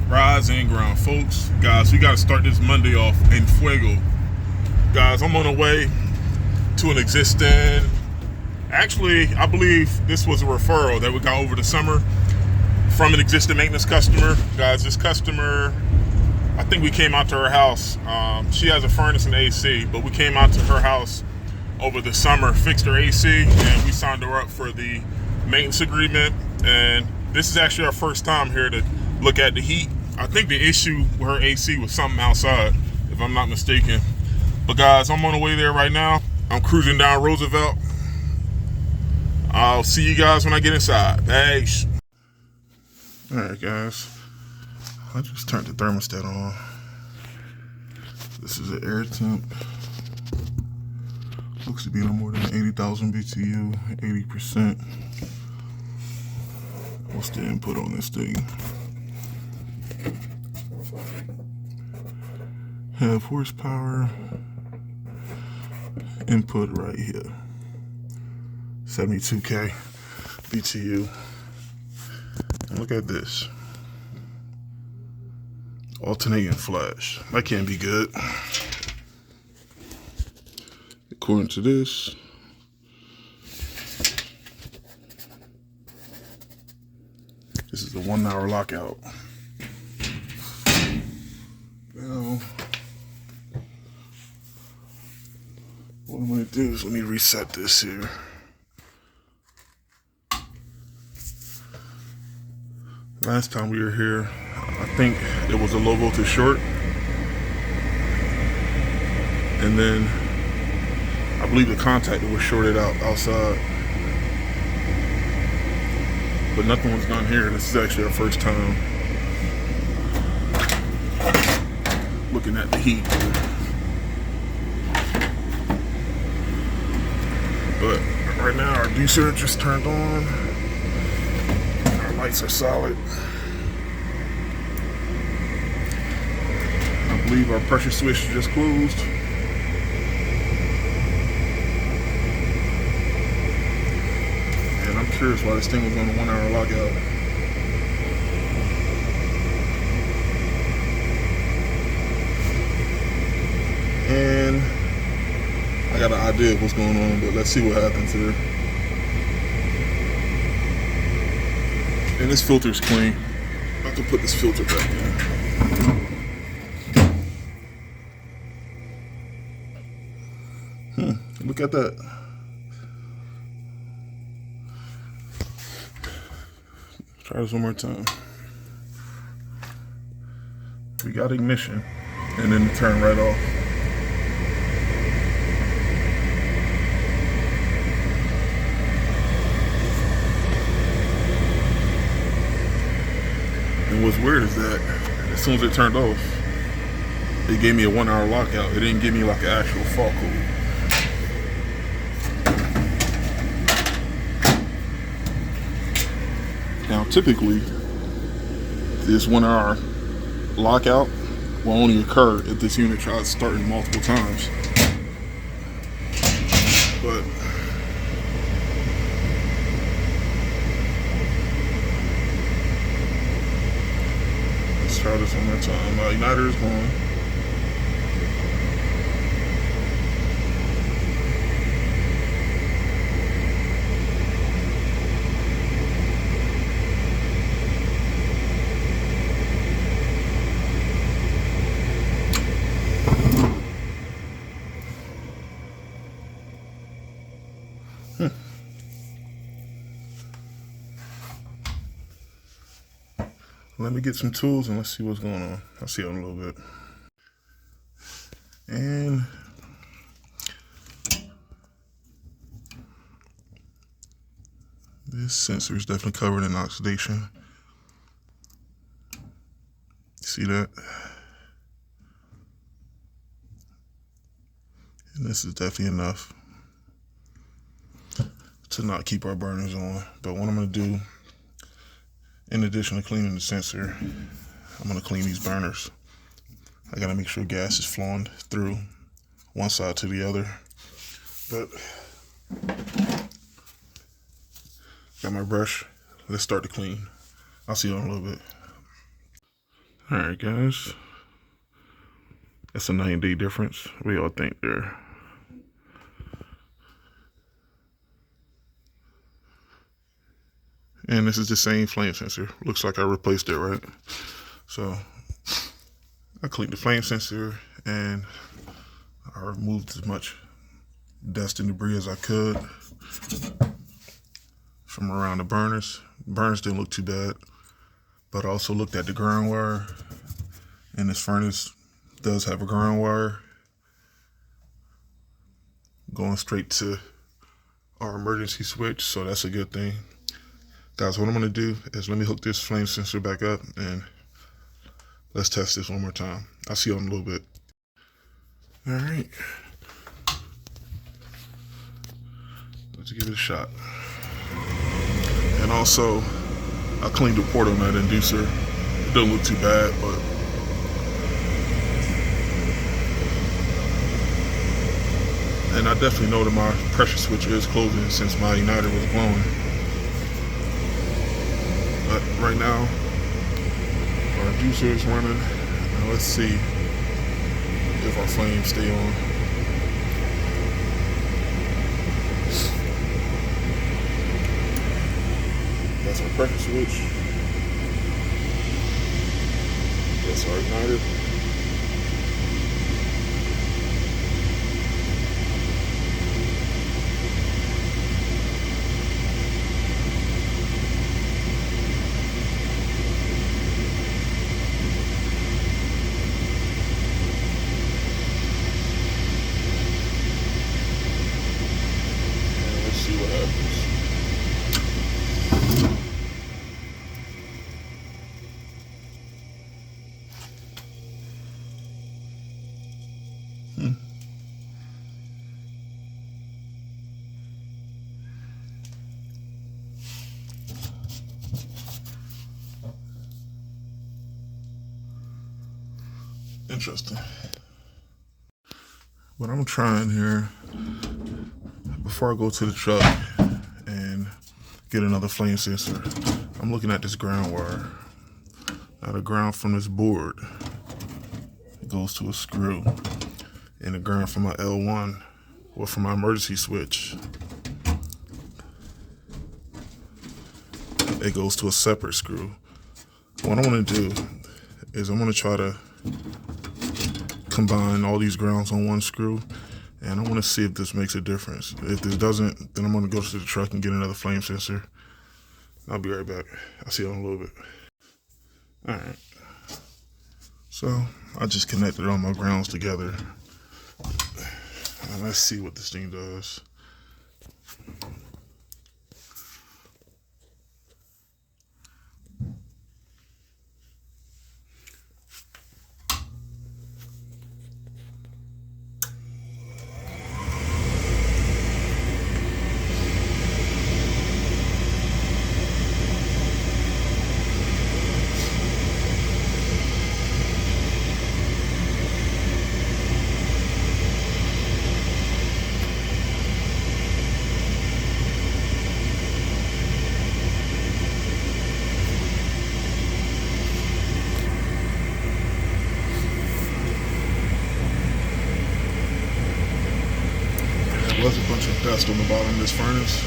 Rise and ground, folks. Guys, we got to start this Monday off in fuego. Guys, I'm on the way to an existing, actually, I believe this was a referral that we got over the summer from an existing maintenance customer. Guys, this customer, I think we came out to her house. She has a furnace and AC, but we came out to her house over the summer, fixed her AC, and we signed her up for the maintenance agreement. And this is actually our first time here to look at the heat. I think the issue with her AC was something outside, if I'm not mistaken. But guys, I'm on the way there right now. I'm cruising down Roosevelt. I'll see you guys when I get inside. Thanks. Alright guys, I just turned the thermostat on. This is an air temp. Looks to be no more than 80,000 BTU, 80%. What's the input on this thing? Have horsepower. Input right here. 72K BTU. And look at this. Alternating flash. That can't be good. According to this, this is a 1 hour lockout. Now, what I'm gonna do is let me reset this here. Last time we were here, I think it was a low voltage short. And then I believe the contactor was shorted out outside. But nothing was done here. This is actually our first time looking at the heat. But right now our juicer just turned on. Our lights are solid. I believe our pressure switch just closed. And I'm curious why this thing was on a 1 hour lockout. And I got an idea of what's going on, but let's see what happens here. And this filter's clean. I can put this filter back in. Look at that. Try this one more time. We got ignition, and then turn right off. And what's weird is that as soon as it turned off, it gave me a 1 hour lockout. It didn't give me like an actual fault code. Now typically, this 1 hour lockout will only occur if this unit tries starting multiple times. But let's try this one more time. My igniter is going. Let me get some tools and let's see what's going on. I'll see you in a little bit. And this sensor is definitely covered in oxidation. See that? And this is definitely enough to not keep our burners on. But what I'm gonna do, in addition to cleaning the sensor, I'm gonna clean these burners. I gotta make sure gas is flowing through one side to the other. But got my brush. Let's start to clean. I'll see you in a little bit. All right, guys. That's a 9-day difference. What do y'all think there? And this is the same flame sensor. Looks like I replaced it, right? So I cleaned the flame sensor and I removed as much dust and debris as I could from around the burners. Burners didn't look too bad, but I also looked at the ground wire, and this furnace does have a ground wire going straight to our emergency switch, so that's a good thing. Guys, what I'm gonna do is let me hook this flame sensor back up and let's test this one more time. I'll see you in a little bit. All right, let's give it a shot. And also, I cleaned the port on that inducer. It doesn't look too bad, but and I definitely know that my pressure switch is closing since my igniter was blowing. But right now, our inducer is running. Now let's see if our flames stay on. That's our pressure switch. That's our igniter. And let's see what happens. Interesting. What I'm trying here, before I go to the truck and get another flame sensor, I'm looking at this ground wire. Now the ground from this board, it goes to a screw, and the ground from my L1, or from my emergency switch, it goes to a separate screw. What I want to do is I'm going to try to combine all these grounds on one screw, and I want to see if this makes a difference. If this doesn't, then I'm going to go to the truck and get another flame sensor. I'll be right back. I'll see you in a little bit. All right. So I just connected all my grounds together. And let's see what this thing does. Was a bunch of dust on the bottom of this furnace.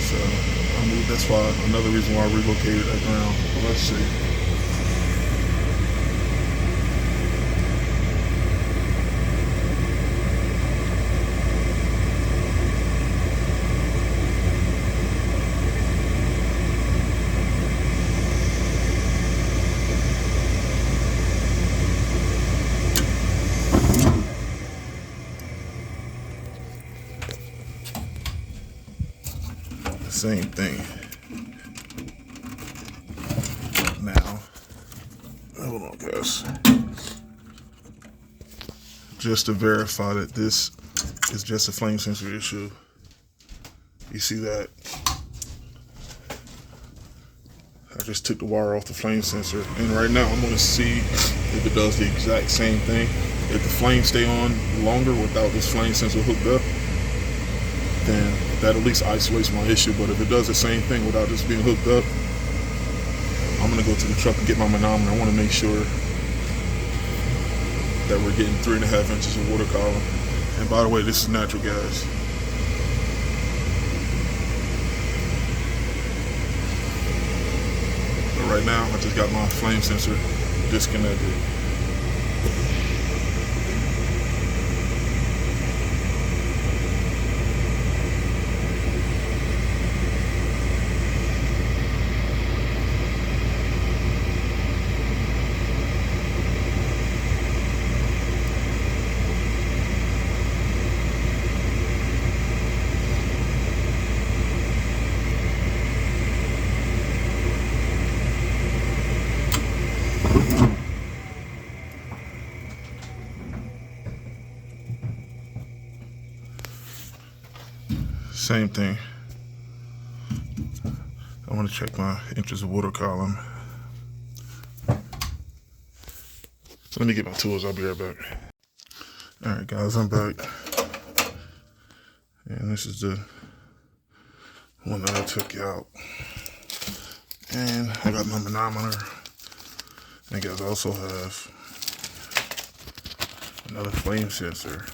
So I moved, that's why, another reason why I relocated that ground. But let's see. Same thing. Now, hold on, guys. Just to verify that this is just a flame sensor issue. You see that? I just took the wire off the flame sensor, and right now I'm going to see if it does the exact same thing. If the flames stay on longer without this flame sensor hooked up, then that at least isolates my issue. But if it does the same thing without this being hooked up, I'm gonna go to the truck and get my manometer. I want to make sure that we're getting 3.5 inches of water column. And by the way, this is natural gas. But right now, I just got my flame sensor disconnected. Same thing. I want to check my inches of water column. So let me get my tools. I'll be right back. All right, guys, I'm back. And this is the one that I took out. And I got my manometer. And guys, I also have another flame sensor.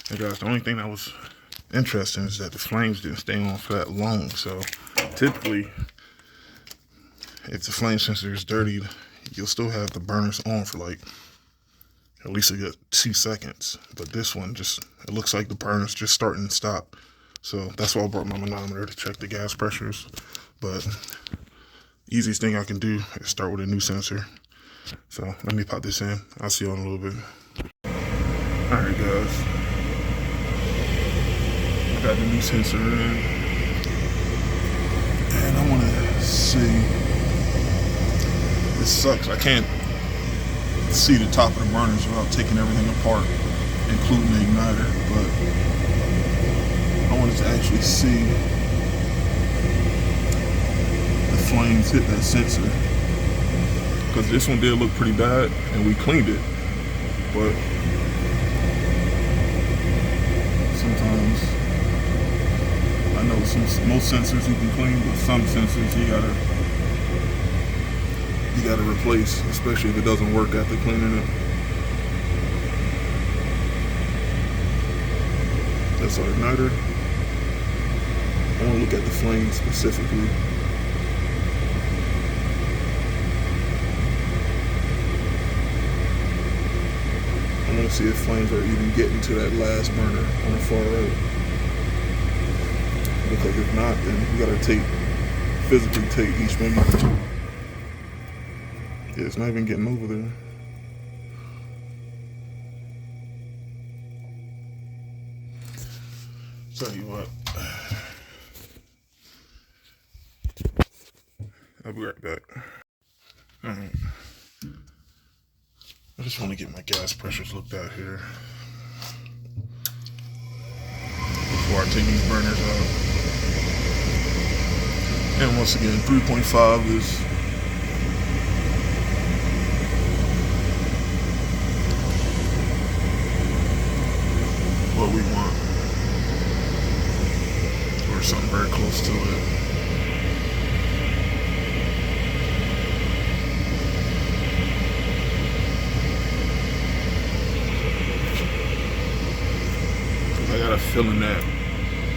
And guys, the only thing that was interesting is that the flames didn't stay on for that long. So typically, if the flame sensor is dirty, you'll still have the burners on for like at least a good 2 seconds. But this one it looks like the burners just starting to stop. So that's why I brought my manometer to check the gas pressures. But easiest thing I can do is start with a new sensor. So let me pop this in. I'll see you in a little bit. All right, guys. I got the new sensor in, and I want to see. It sucks. I can't see the top of the burners without taking everything apart, including the igniter. But I wanted to actually see the flames hit that sensor, because this one did look pretty bad, and we cleaned it. But sometimes, I know most sensors you can clean, but some sensors you gotta replace, especially if it doesn't work after cleaning it. That's our igniter. I want to look at the flame specifically. I want to see if flames are even getting to that last burner on the far right. Because if not, then we gotta physically take each one. Yeah, it's not even getting over there. Tell you what, I'll be right back. All right. I just want to get my gas pressures looked at here before I take these burners out. And once again, 3.5 is what we want, or something very close to it. I got a feeling that,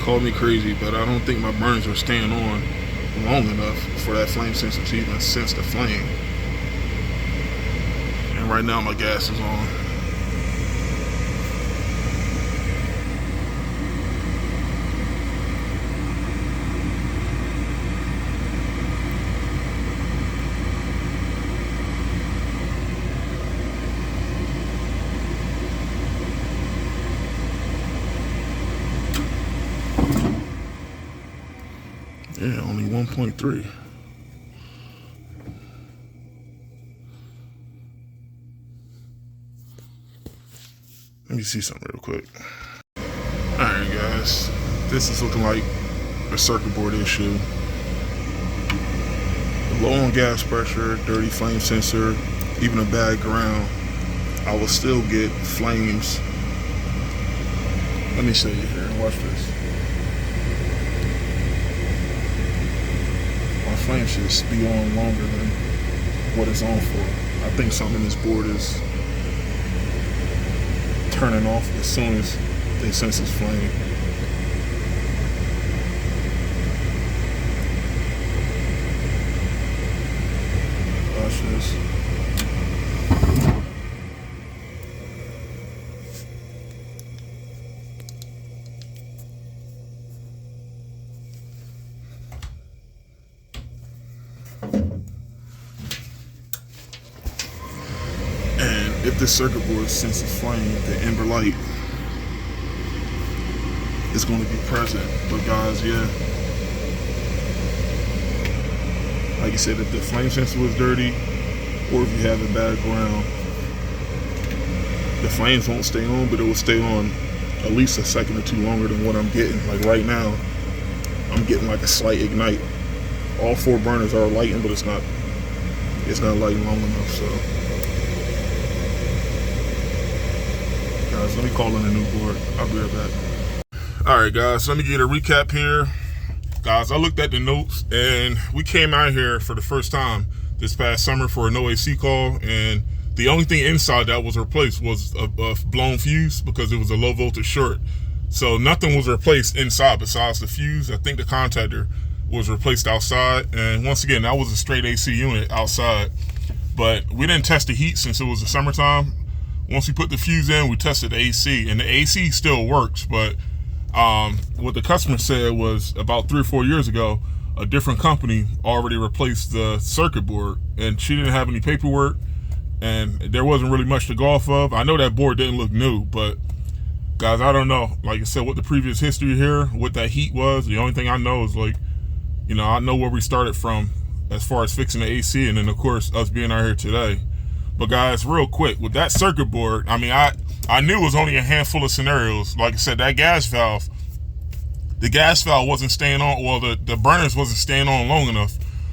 call me crazy, but I don't think my burners are staying on long enough for that flame sensor to even sense the flame. And right now my gas is on. Yeah, only 1.3. Let me see something real quick. Alright guys, this is looking like a circuit board issue. Low on gas pressure, dirty flame sensor, even a bad ground, I will still get flames. Let me show you here, watch this. My flame should be on longer than what it's on for. I think something in this board is turning off as soon as they sense this flame. Watch this. And if this circuit board senses flame, the amber light is going to be present. But guys, yeah, like I said, if the flame sensor was dirty or if you have a bad ground, the flames won't stay on, but it will stay on at least a second or two longer than what I'm getting. Like right now, I'm getting like a slight ignite. All 4 burners are lighting, but it's not lighting long enough. So guys, let me call in a new board. I'll be right back. All right, guys, so let me get a recap here. Guys, I looked at the notes, and we came out here for the first time this past summer for a no AC call, and the only thing inside that was replaced was a blown fuse because it was a low voltage short. So nothing was replaced inside besides the fuse. I think the contactor was replaced outside, and once again, that was a straight AC unit outside. But we didn't test the heat since it was the summertime. Once we put the fuse in, we tested the AC, and the AC still works, but what the customer said was about 3 or 4 years ago, a different company already replaced the circuit board, and she didn't have any paperwork, and there wasn't really much to go off of. I know that board didn't look new, but guys, I don't know. Like I said, what the previous history here, what that heat was, the only thing I know is, like, you know, I know where we started from as far as fixing the AC, and then of course us being out here today. But guys, real quick, with that circuit board, I mean, I knew it was only a handful of scenarios. Like I said, that gas valve, the gas valve wasn't staying on, well, the burners wasn't staying on long enough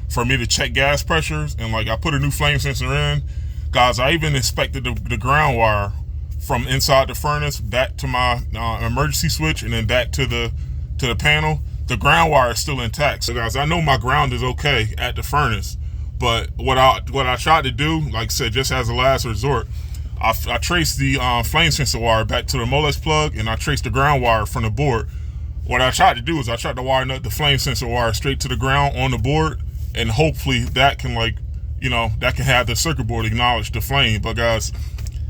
for me to check gas pressures. And like, I put a new flame sensor in. Guys, I even inspected the ground wire from inside the furnace back to my emergency switch and then back to the panel. The ground wire is still intact. So guys, I know my ground is okay at the furnace, but what I tried to do, like I said, just as a last resort, I traced the flame sensor wire back to the Molex plug, and I traced the ground wire from the board. What I tried to do is I tried to wire the flame sensor wire straight to the ground on the board, and hopefully that can, like, you know, that can have the circuit board acknowledge the flame. But guys,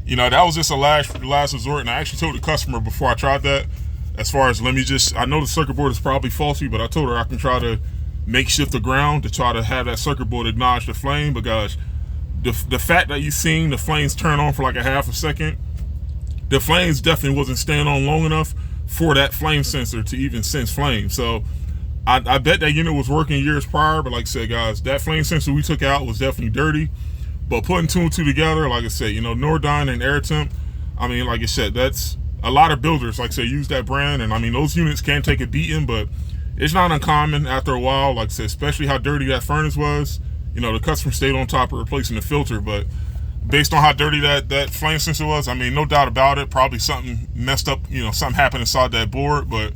you know, that was just a last resort, and I actually told the customer before I tried that, as far as, I know the circuit board is probably faulty, but I told her I can try to makeshift the ground to try to have that circuit board acknowledge the flame. But guys, the fact that you've seen the flames turn on for like a half a second, the flames definitely wasn't staying on long enough for that flame sensor to even sense flame. So I bet that unit was working years prior, but like I said, guys, that flame sensor we took out was definitely dirty. But putting 2 and 2 together, like I said, you know, Nordyne and AirTemp, I mean, like I said, that's a lot of builders, like I said, use that brand. And I mean, those units can take a beating, but it's not uncommon after a while, like I said, especially how dirty that furnace was. You know, the customer stayed on top of replacing the filter, but based on how dirty that flame sensor was, I mean, no doubt about it, probably something messed up, you know, something happened inside that board. But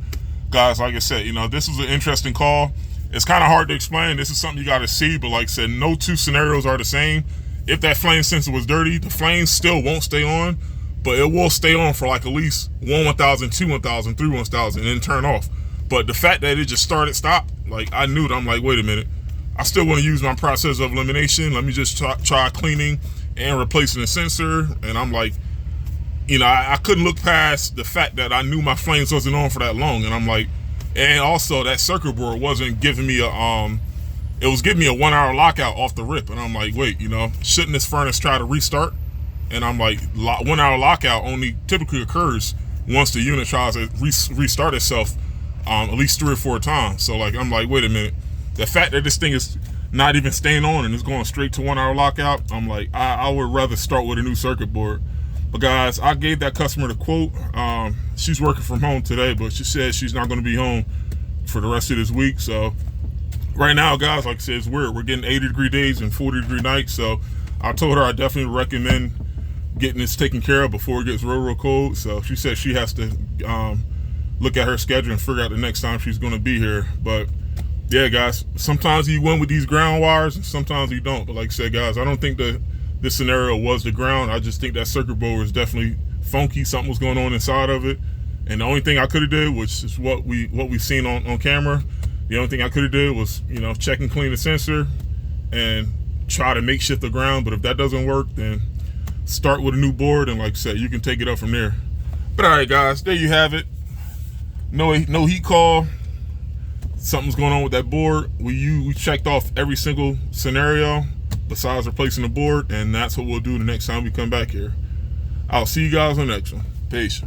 guys, like I said, you know, this was an interesting call. It's kind of hard to explain. This is something you got to see, but like I said, no 2 scenarios are the same. If that flame sensor was dirty, the flames still won't stay on, but it will stay on for like at least 1 1000, 2 1000, 3 1000, and then turn off. But the fact that it just started, stopped, like, I knew that. I'm like, wait a minute, I still want to use my process of elimination. Let me just try cleaning and replacing the sensor. And I'm like, you know, I couldn't look past the fact that I knew my flames wasn't on for that long. And I'm like, and also that circuit board wasn't giving me it was giving me a 1 hour lockout off the rip. And I'm like, wait, you know, shouldn't this furnace try to restart? And I'm like, 1 hour lockout only typically occurs once the unit tries to restart itself at least 3 or 4 times. So like, I'm like, wait a minute, the fact that this thing is not even staying on and it's going straight to 1 hour lockout, I'm like, I would rather start with a new circuit board. But guys, I gave that customer the quote. She's working from home today, but she said she's not going to be home for the rest of this week. So right now, guys, like I said, it's weird. We're getting 80-degree days and 40-degree nights. So I told her I definitely recommend getting this taken care of before it gets real cold. So she said she has to look at her schedule and figure out the next time she's going to be here. But yeah, guys, sometimes you win with these ground wires and sometimes you don't. But like I said, guys, I don't think that this scenario was the ground. I just think that circuit board was definitely funky. Something was going on inside of it. And the only thing I could have did, which is what we've seen on camera, the only thing I could have did was, check and clean the sensor and try to makeshift the ground. But if that doesn't work, then start with a new board, and like I said, you can take it up from there. But all right, guys, there you have it. No heat call. Something's going on with that board. We checked off every single scenario besides replacing the board, and that's what we'll do the next time we come back here. I'll see you guys on the next one. Peace.